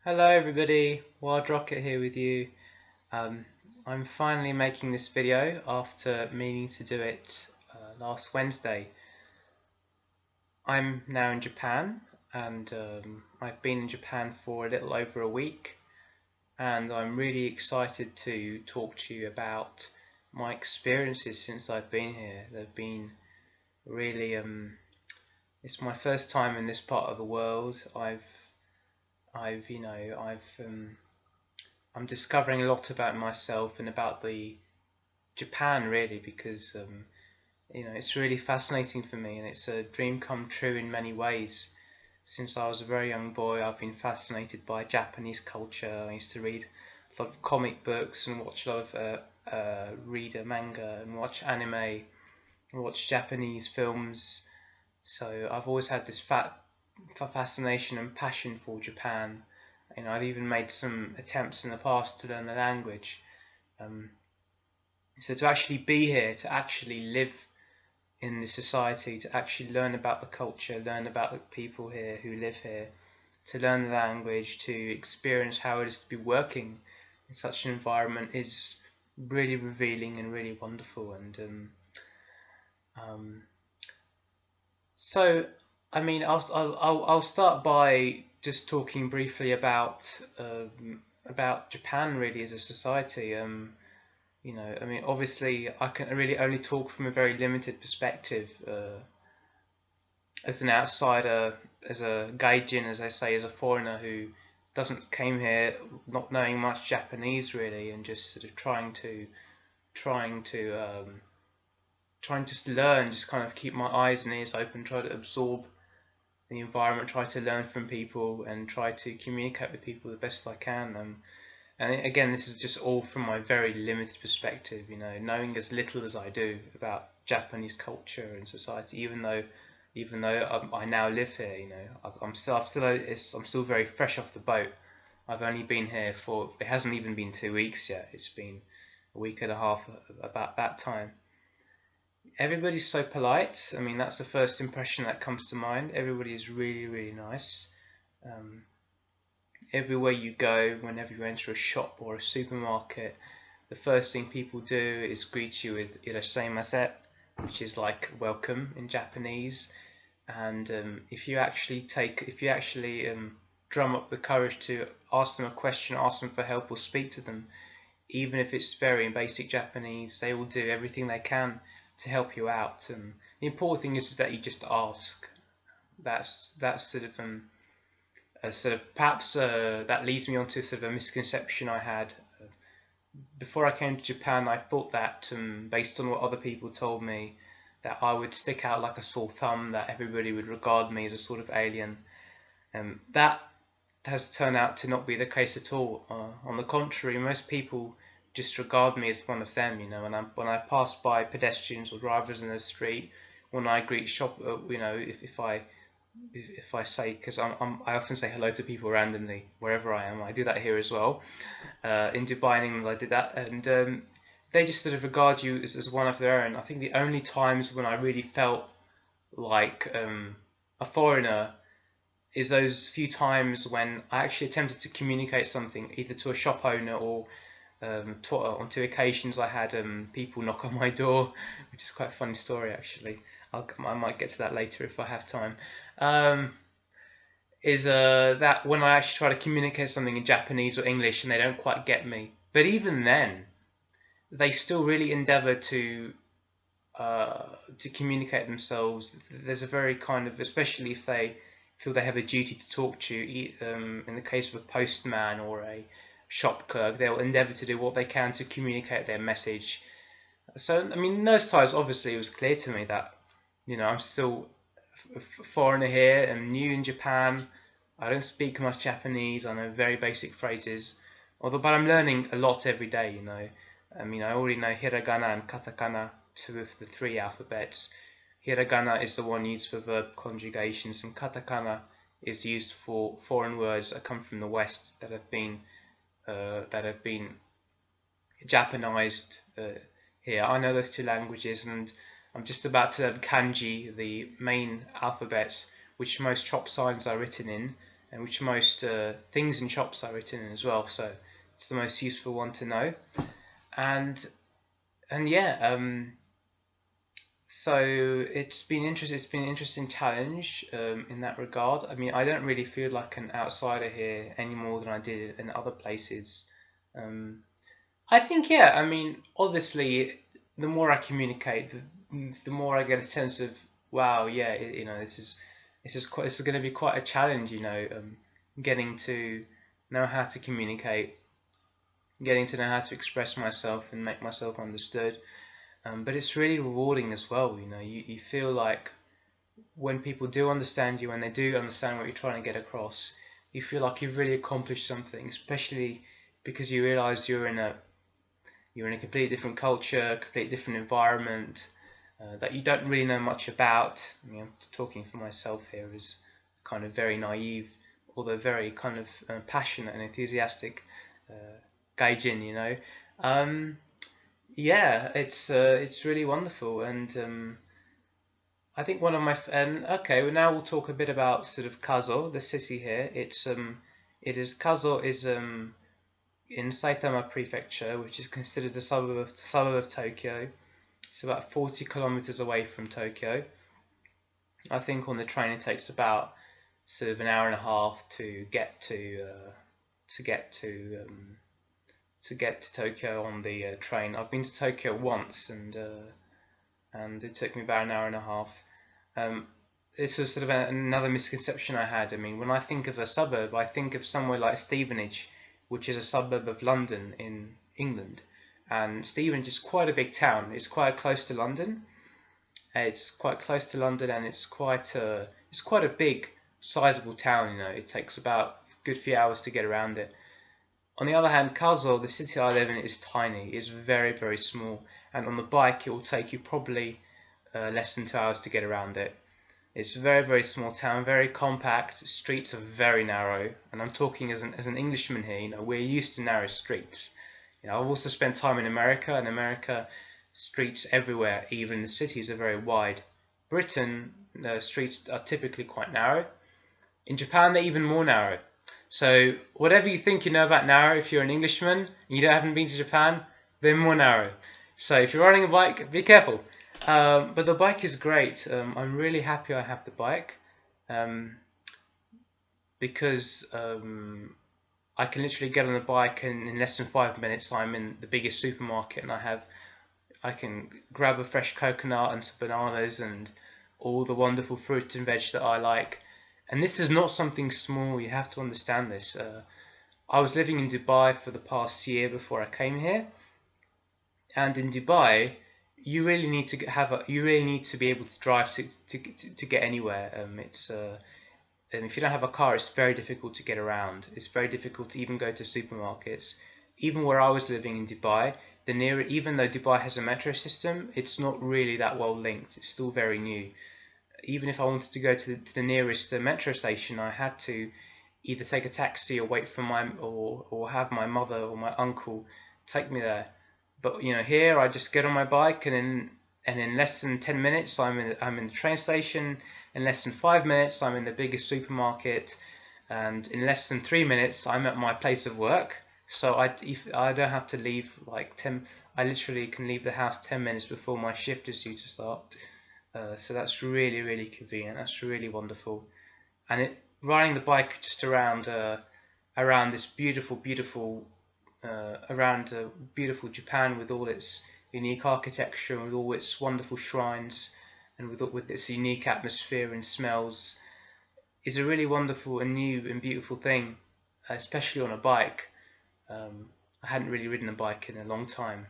Hello everybody, Wild Rocket here with you. Um, I'm finally making this video after meaning to do it last Wednesday. I'm now in Japan and I've been in Japan for a little over a week, and I'm really excited to talk to you about my experiences since I've been here. They've been really, it's my first time in this part of the world. I've, you know, I'm discovering a lot about myself and about the Japan really, because it's really fascinating for me, and it's a dream come true in many ways. Since I was a very young boy, I've been fascinated by Japanese culture. I used to read a lot of comic books and watch a lot of read manga and watch anime and watch Japanese films. So I've always had this fascination and passion for Japan. I've even made some attempts in the past to learn the language. Um, so to actually be here, to actually live in the society, to actually learn about the culture, learn about the people here who live here, to learn the language, to experience how it is to be working in such an environment is really revealing and really wonderful. And um, so, I'll start by just talking briefly about Japan really as a society. Obviously, I can really only talk from a very limited perspective as an outsider, as a gaijin, as I say, as a foreigner who doesn't came here not knowing much Japanese really, and just sort of trying to trying to learn, just kind of keep my eyes and ears open, try to absorb the environment, try to learn from people, and try to communicate with people the best I can. And again, this is just all from my very limited perspective, knowing as little as I do about Japanese culture and society, even though I now live here. I'm still very fresh off the boat. I've only been here for, it hasn't even been 2 weeks yet. It's been a week and a half about that time. Everybody's so polite. That's the first impression that comes to mind. Everybody is really, really nice. Um, Everywhere you go, whenever you enter a shop or a supermarket, the first thing people do is greet you with "irashaimase," which is like welcome in Japanese. And if you actually drum up the courage to ask them a question, ask them for help, or speak to them, even if it's very basic Japanese, they will do everything they can to help you out. And the important thing is that you just ask. That's sort of perhaps that leads me on to sort of a misconception I had. Before I came to Japan, I thought that, based on what other people told me, that I would stick out like a sore thumb, that everybody would regard me as a sort of alien. That has turned out to not be the case at all. On the contrary, most people just regard me as one of them. When I pass by pedestrians or drivers in the street, when I greet shop, if I say, because I often say hello to people randomly wherever I am. I do that here as well. In Dubai and England, I did that, and they just sort of regard you as one of their own. I think the only times when I really felt like a foreigner is those few times when I actually attempted to communicate something either to a shop owner or on 2 occasions I had people knock on my door, which is quite a funny story actually. I might get to that later if I have time. Um, is that when I actually try to communicate something in Japanese or English and they don't quite get me, but even then they still really endeavour to communicate themselves. There's a very kind of, especially if they feel they have a duty to talk to you, in the case of a postman or a shop clerk, they'll endeavour to do what they can to communicate their message. So, those times, obviously, it was clear to me that, I'm still a foreigner here and new in Japan. I don't speak much Japanese. I know very basic phrases, but I'm learning a lot every day. I already know hiragana and katakana, two of the three alphabets. Hiragana is the one used for verb conjugations, and katakana is used for foreign words that come from the West that have been Japanized here. I know those two languages, and I'm just about to learn kanji, the main alphabet which most shop signs are written in, and which most things in shops are written in as well. So it's the most useful one to know. And yeah, so it's been interesting. It's been an interesting challenge in that regard. I mean, I don't really feel like an outsider here any more than I did in other places. I think, yeah. I mean, obviously, the more I communicate, the more I get a sense of, wow, yeah, this is going to be quite a challenge. Getting to know how to communicate, getting to know how to express myself and make myself understood. But it's really rewarding as well. You feel like when people do understand you, when they do understand what you're trying to get across, you feel like you've really accomplished something, especially because you realize you're in a completely different culture, completely different environment that you don't really know much about. I mean, I'm talking for myself here as kind of very naive, although very kind of passionate and enthusiastic gaijin. Yeah, it's really wonderful, and I think one of my and okay, well now we'll talk a bit about sort of Kazo, the city here. Kazo is in Saitama Prefecture, which is considered a suburb of Tokyo. It's about 40 kilometers away from Tokyo. I think on the train it takes about sort of an hour and a half to get to Tokyo on the train. I've been to Tokyo once, and it took me about an hour and a half. This was sort of another misconception I had. I mean, when I think of a suburb, I think of somewhere like Stevenage, which is a suburb of London in England. And Stevenage is quite a big town. It's quite close to London. It's quite close to London, and it's quite a big, sizable town. It takes about a good few hours to get around it. On the other hand, Kazo, the city I live in, is tiny. It's very, very small, and on the bike it will take you probably less than 2 hours to get around it. It's a very, very small town, very compact. Streets are very narrow, and I'm talking as an Englishman here. We're used to narrow streets. I've also spent time in America, and America streets everywhere, even the cities, are very wide. Britain, streets are typically quite narrow. In Japan, they're even more narrow. So whatever you think you know about narrow, if you're an Englishman and you haven't been to Japan, they're more narrow. So if you're riding a bike, be careful. But the bike is great. I'm really happy I have the bike because I can literally get on the bike and in less than 5 minutes I'm in the biggest supermarket, and I can grab a fresh coconut and some bananas and all the wonderful fruit and veg that I like. And this is not something small. You have to understand this. I was living in Dubai for the past year before I came here, and in Dubai, you really need to be able to drive to get anywhere. If you don't have a car, it's very difficult to get around. It's very difficult to even go to supermarkets. Even where I was living in Dubai, even though Dubai has a metro system, it's not really that well linked. It's still very new. Even if I wanted to go to the nearest metro station, I had to either take a taxi or wait for or have my mother or my uncle take me there. But here I just get on my bike, and in less than 10 minutes I'm in the train station. In less than 5 minutes I'm in the biggest supermarket, and in less than 3 minutes I'm at my place of work. So I don't have to leave like 10. I literally can leave the house 10 minutes before my shift is due to start. So that's really, really convenient. That's really wonderful. And riding the bike just around this beautiful Japan with all its unique architecture, with all its wonderful shrines, and with its unique atmosphere and smells, is a really wonderful and new and beautiful thing, especially on a bike. I hadn't really ridden a bike in a long time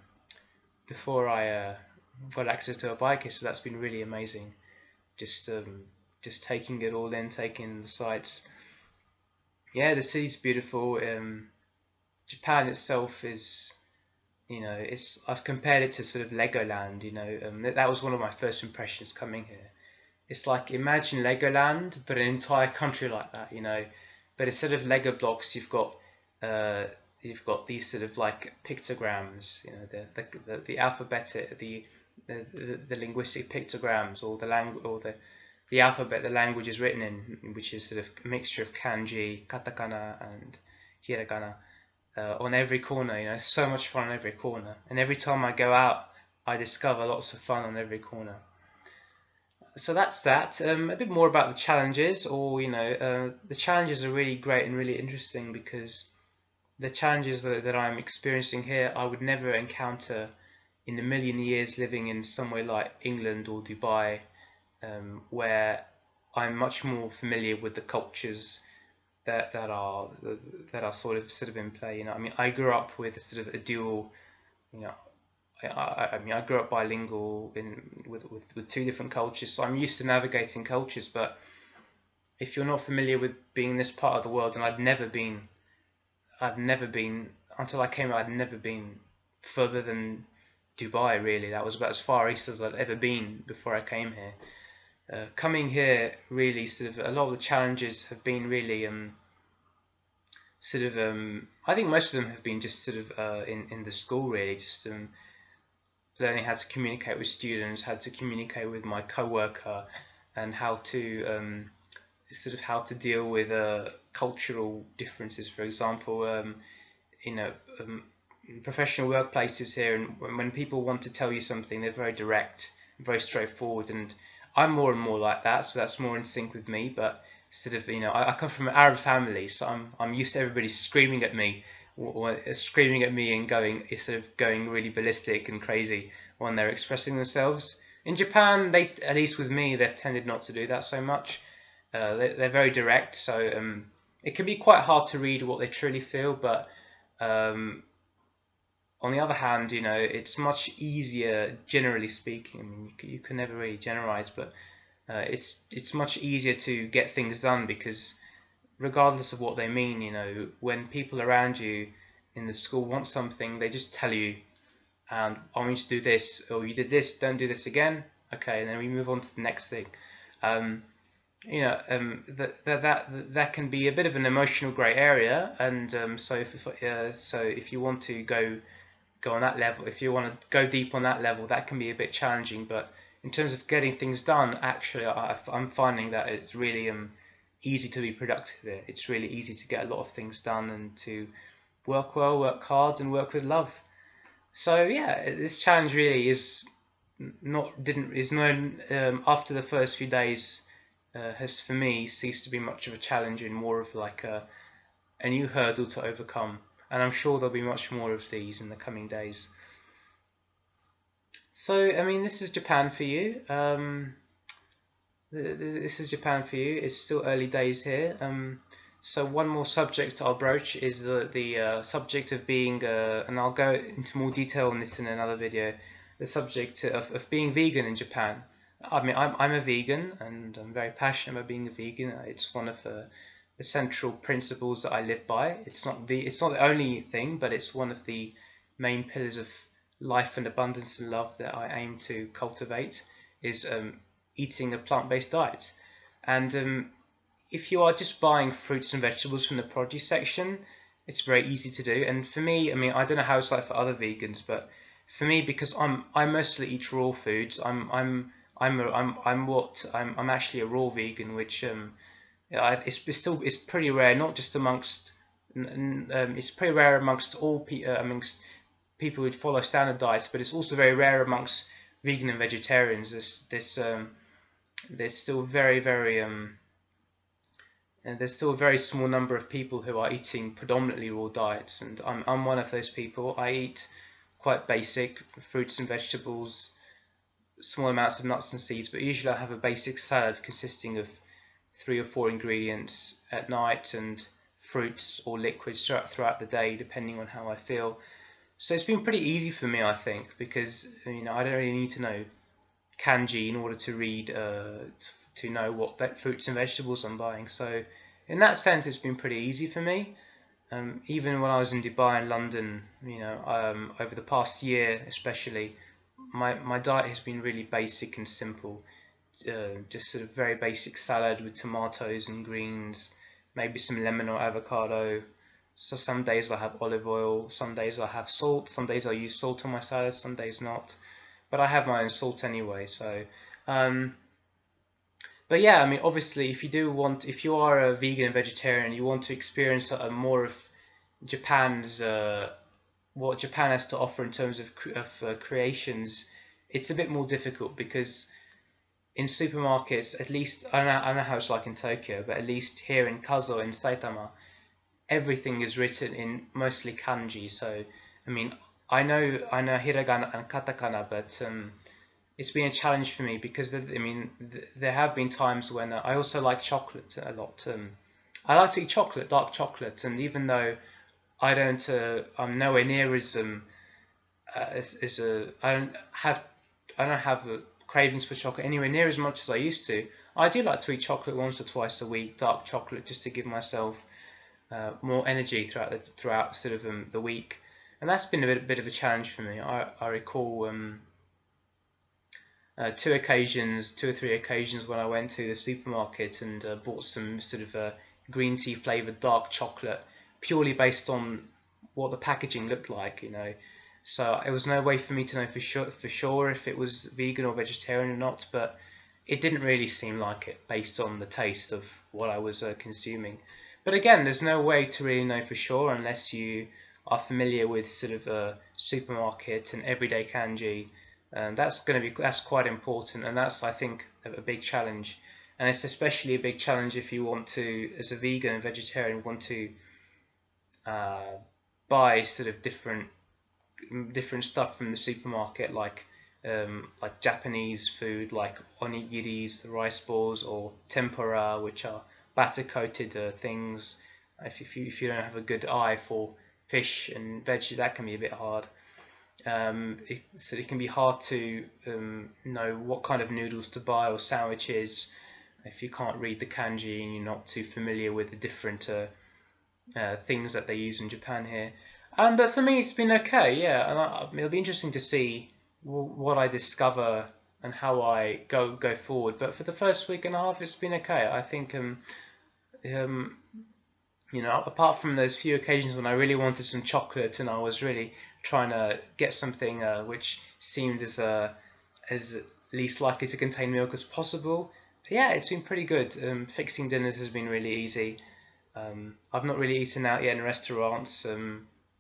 before I got access to a bike, so that's been really amazing. Just taking it all in, taking the sights. Yeah, the city's beautiful. Japan itself is, I've compared it to sort of Legoland. That was one of my first impressions coming here. It's like, imagine Legoland, but an entire country like that. But instead of Lego blocks, you've got these sort of like pictograms. The alphabet, the linguistic pictograms, or the alphabet the language is written in, which is sort of a mixture of kanji, katakana, and hiragana, on every corner. You know, so much fun on every corner. And every time I go out, I discover lots of fun on every corner. So that's that. A bit more about the challenges, or the challenges are really great and really interesting, because the challenges that I'm experiencing here, I would never encounter in a million years living in somewhere like England or Dubai, where I'm much more familiar with the cultures that are sort of in play. I mean, I grew up with a sort of a dual, you know, I mean, I grew up bilingual with two different cultures, so I'm used to navigating cultures. But if you're not familiar with being in this part of the world, and I've never been until I came out. I'd never been further than Dubai. Really, that was about as far east as I'd ever been before I came here. Coming here, really, sort of a lot of the challenges have been really I think most of them have been just sort of in the school, really, just learning how to communicate with students, how to communicate with my co-worker, and how to how to deal with cultural differences. For example, professional workplaces here, and when people want to tell you something, they're very direct, very straightforward, and I'm more and more like that, so that's more in sync with me. But I come from an Arab family, so I'm used to everybody screaming at me, and going really ballistic and crazy when they're expressing themselves. In Japan, at least with me, they've tended not to do that so much. They're very direct, so it can be quite hard to read what they truly feel. But on the other hand, it's much easier, generally speaking. I mean, you can never really generalize, but it's much easier to get things done, because regardless of what they mean, when people around you in the school want something, they just tell you, and I want you to do this, or you did this, don't do this again. Okay, and then we move on to the next thing. That can be a bit of an emotional grey area, and so if you want to go on that level, if you want to go deep on that level, that can be a bit challenging. But in terms of getting things done, actually, I'm finding that it's really easy to be productive there. It's really easy to get a lot of things done, and to work well, work hard, and work with love. So yeah, this challenge really is after the first few days, has for me ceased to be much of a challenge, and more of like a new hurdle to overcome. And I'm sure there'll be much more of these in the coming days. So, I mean, this is Japan for you. This is Japan for you. It's still early days here. So one more subject I'll broach is the subject of being, and I'll go into more detail on this in another video, the subject of being vegan in Japan. I mean, I'm a vegan, and I'm very passionate about being a vegan. It's one of the central principles that I live by. It's not the only thing, but it's one of the main pillars of life and abundance and love that I aim to cultivate, is eating a plant-based diet. And if you are just buying fruits and vegetables from the produce section, it's very easy to do. And for me, I mean, I don't know how it's like for other vegans, but for me, because I mostly eat raw foods, I'm actually a raw vegan, which it's pretty rare, not just amongst it's pretty rare amongst amongst people who follow standard diets, but it's also very rare amongst vegan and vegetarians. There's still there's still a very small number of people who are eating predominantly raw diets, and I'm one of those people. I eat quite basic fruits and vegetables, small amounts of nuts and seeds, but usually I have a basic salad consisting of 3 or 4 ingredients at night, and fruits or liquids throughout the day, depending on how I feel. So it's been pretty easy for me, I think, because I don't really need to know kanji in order to read to know what fruits and vegetables I'm buying. So in that sense, it's been pretty easy for me. Even when I was in Dubai and London, over the past year especially, my diet has been really basic and simple. Just sort of very basic salad with tomatoes and greens, maybe some lemon or avocado. So some days I have olive oil, some days I have salt, some days I use salt on my salad, some days not. But I have my own salt anyway, so But yeah, I mean, obviously, if you are a vegan and vegetarian, you want to experience more of Japan's what Japan has to offer in terms of creations. It's a bit more difficult because in supermarkets, at least I don't know how it's like in Tokyo, but at least here in Kazo in Saitama, everything is written in mostly kanji. So I mean, I know hiragana and katakana, but it's been a challenge for me because there have been times when I also like chocolate a lot. I like to eat chocolate, dark chocolate, and even though I'm nowhere near as a I don't have cravings for chocolate anywhere near as much as I used to. I do like to eat chocolate once or twice a week, dark chocolate, just to give myself more energy throughout sort of the week, and that's been a bit of a challenge for me. I recall two or three occasions when I went to the supermarket and bought some sort of green tea flavored dark chocolate purely based on what the packaging looked like, you know. So it was no way for me to know for sure if it was vegan or vegetarian or not, but it didn't really seem like it based on the taste of what I was consuming. But again, there's no way to really know for sure unless you are familiar with sort of a supermarket and everyday kanji. That's quite important, and that's, I think, a big challenge. And it's especially a big challenge if you want to, as a vegan and vegetarian, want to uh, buy sort of different stuff from the supermarket, like Japanese food, like onigiris, the rice balls, or tempura, which are batter coated things. If you don't have a good eye for fish and veg, that can be a bit hard. So it can be hard to know what kind of noodles to buy or sandwiches if you can't read the kanji and you're not too familiar with the different things that they use in Japan here. But for me, it's been okay, yeah. And it'll be interesting to see what I discover and how I go forward. But for the first week and a half, it's been okay. I think um, apart from those few occasions when I really wanted some chocolate and I was really trying to get something which seemed as least likely to contain milk as possible. But yeah, it's been pretty good. Fixing dinners has been really easy. I've not really eaten out yet in restaurants,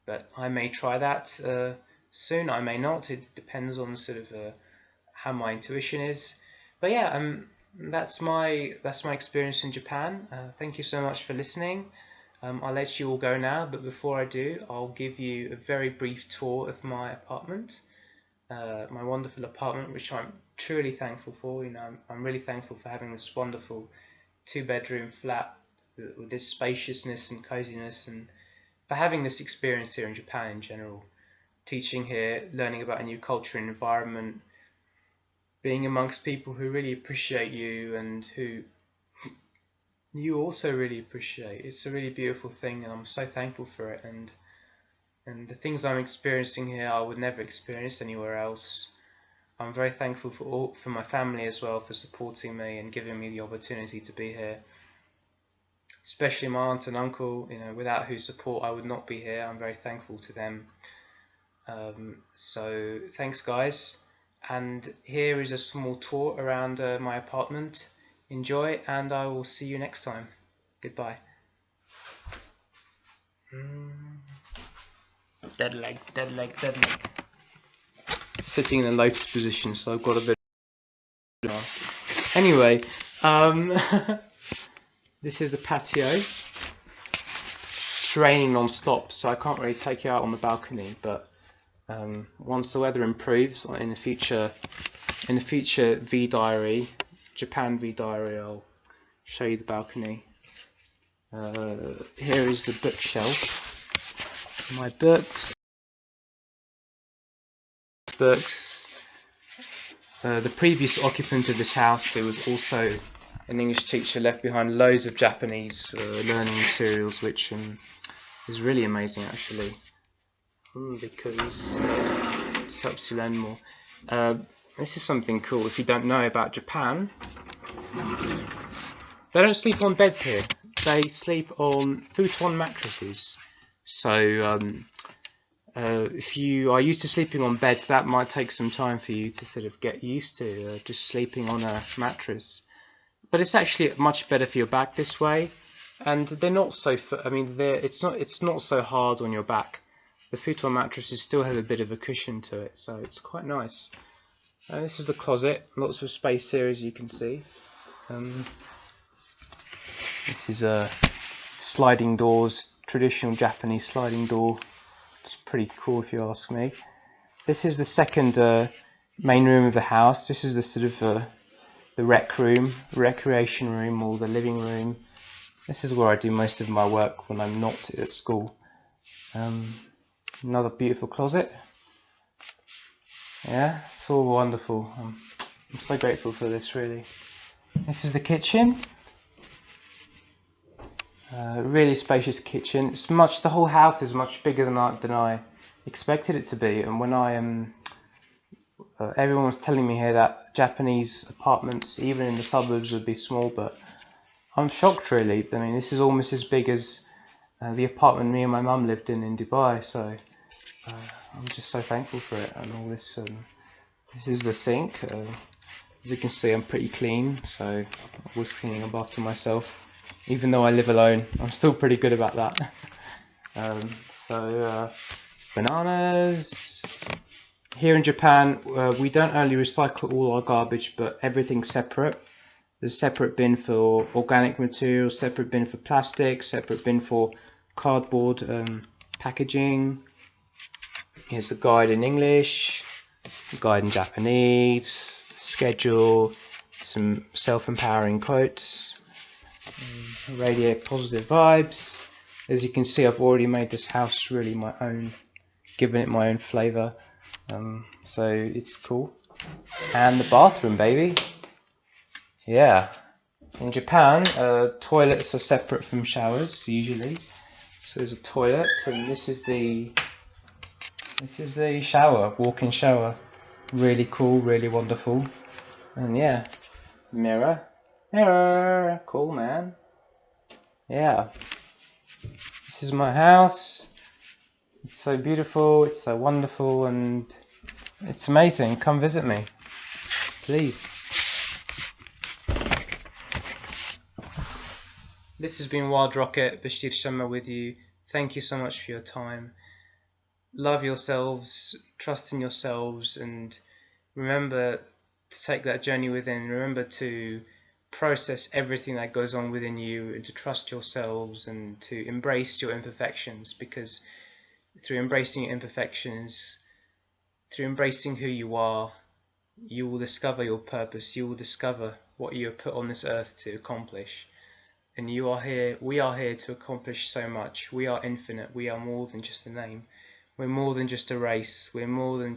but I may try that soon. I may not. It depends on sort of how my intuition is. But yeah, that's my experience in Japan. Thank you so much for listening. I'll let you all go now, but before I do, I'll give you a very brief tour of my apartment, my wonderful apartment, which I'm truly thankful for. You know, I'm really thankful for having this wonderful two-bedroom flat with this spaciousness and coziness, and for having this experience here in Japan in general. Teaching here, learning about a new culture and environment, being amongst people who really appreciate you and who you also really appreciate. It's a really beautiful thing, and I'm so thankful for it. And the things I'm experiencing here, I would never experience anywhere else. I'm very thankful for my family as well, for supporting me and giving me the opportunity to be here. Especially my aunt and uncle, you know, without whose support I would not be here. I'm very thankful to them. So thanks, guys. And here is a small tour around my apartment. Enjoy, and I will see you next time. Goodbye. Dead leg, dead leg, dead leg. Sitting in a lotus position, so I've got a bit of... Anyway, this is the patio. It's raining non-stop, so I can't really take you out on the balcony, but once the weather improves in the future V Diary, Japan V Diary, I'll show you the balcony. Here is the bookshelf. My books. The previous occupant of this house, who was also an English teacher, left behind loads of Japanese learning materials, which is really amazing actually, because it helps you learn more. This is something cool. If you don't know about Japan, they don't sleep on beds here. They sleep on futon mattresses. So if you are used to sleeping on beds, that might take some time for you to sort of get used to just sleeping on a mattress. but it's actually much better for your back this way, and they're not so. I mean, it's not so hard on your back. The futon mattresses still have a bit of a cushion to it, so it's quite nice. This is the closet. Lots of space here, as you can see. This is sliding doors, traditional Japanese sliding door. It's pretty cool if you ask me. This is the second main room of the house. This is the sort of the rec room, recreation room, or the living room. This is where I do most of my work when I'm not at school. Another beautiful closet. Yeah, it's all wonderful. I'm so grateful for this, really. This is the kitchen. Really spacious kitchen. The whole house is much bigger than I expected it to be. And when everyone was telling me here that Japanese apartments, even in the suburbs, would be small, but I'm shocked, really. I mean, this is almost as big as the apartment me and my mum lived in Dubai. So I'm just so thankful for it and all this. This is the sink. As you can see, I'm pretty clean, so I'm always cleaning up after myself. Even though I live alone, I'm still pretty good about that. Bananas. Here in Japan, we don't only recycle all our garbage, but everything's separate. There's a separate bin for organic material, separate bin for plastic, separate bin for cardboard packaging. Here's the guide in English, the guide in Japanese, the schedule, some self-empowering quotes, radiate positive vibes. As you can see, I've already made this house really my own, given it my own flavour, so it's cool. And the bathroom, baby. Yeah, in Japan, toilets are separate from showers usually. So there's a toilet, and this is the shower, walk-in shower. Really cool, really wonderful. And yeah, mirror, cool, man. Yeah, this is my house. It's so beautiful, it's so wonderful, and it's amazing. Come visit me, please. This has been Wild Rocket, Bashir Sharma with you. Thank you so much for your time. Love yourselves, trust in yourselves, and remember to take that journey within. Remember to process everything that goes on within you, and to trust yourselves and to embrace your imperfections, because through embracing your imperfections, through embracing who you are, you will discover your purpose. You will discover what you are put on this earth to accomplish. And we are here to accomplish so much. We are infinite. We are more than just a name. We're more than just a race. We're much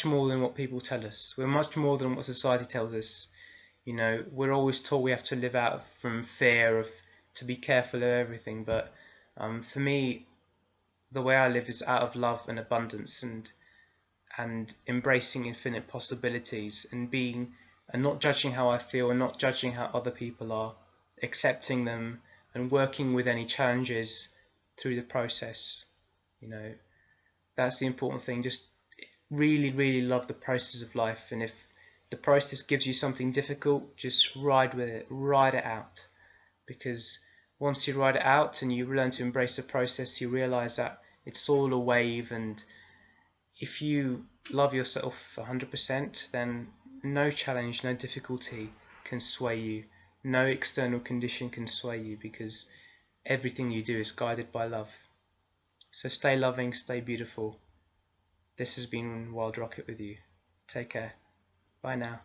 more than what people tell us. We're much more than what society tells us. You know, we're always taught we have to live out from fear to be careful of everything. But for me, the way I live is out of love and abundance, and embracing infinite possibilities, and not judging how I feel, and not judging how other people are, accepting them and working with any challenges through the process. You know, that's the important thing. Just really, really love the process of life, and if the process gives you something difficult, just ride with it, ride it out, because once you ride it out and you learn to embrace the process, you realize that it's all a wave, and if you love yourself 100%, then no challenge, no difficulty can sway you. No external condition can sway you, because everything you do is guided by love. So stay loving, stay beautiful. This has been Wild Rocket with you. Take care. Bye now.